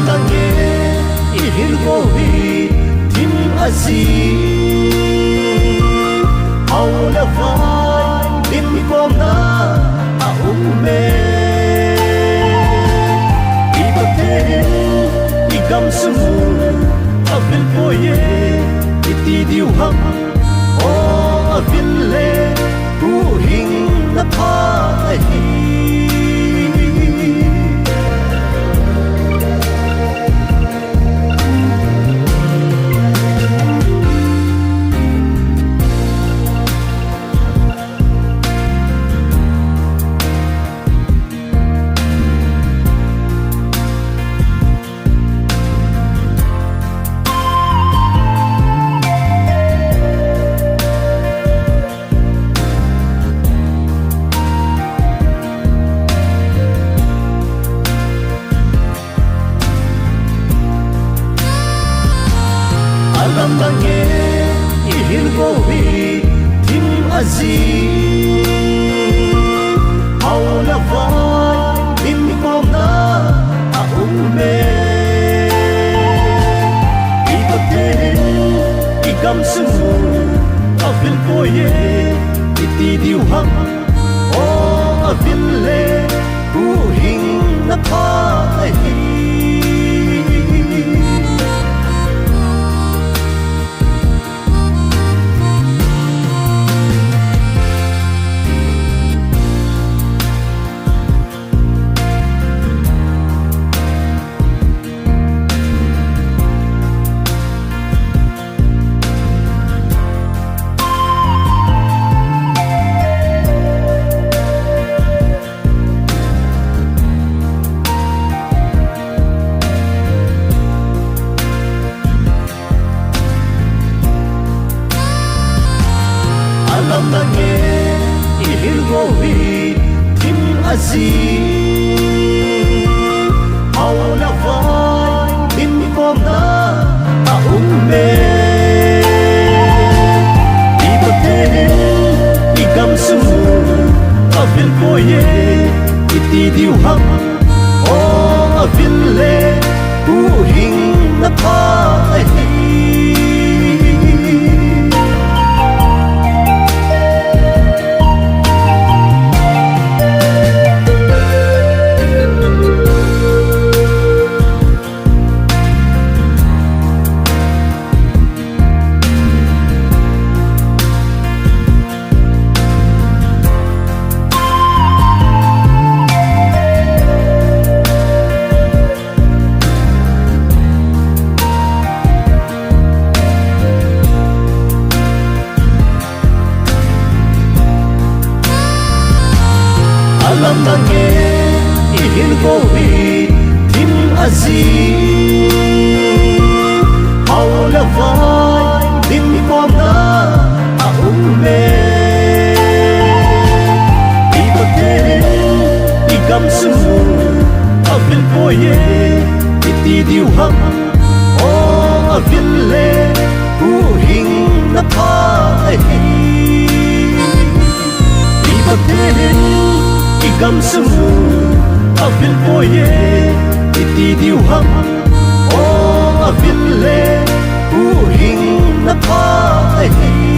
Alamdange ihilgohi tim azi Aulavai limkona aume Ibaterin igam sumun Avil boye itidiuham O aville buhing napahi Alamdange ihilgohi tim azi Aulavai limkona aume Ibaterin igam sumun Avil boye itidiuham O aville buhing napahi Alamdange ihilgohi tim azi Aulavai limkona aume Ibaterin igam sumun Avil boye itidiuham O aville buhing napahi Alamdange ihilgohi tim azi Aulavai limkona aume Ibaterin igam sumun Avil boye itidiuham O aville buhing napahi Ibaterin igam sumun Avil boye itidiuham O aville buhing napahi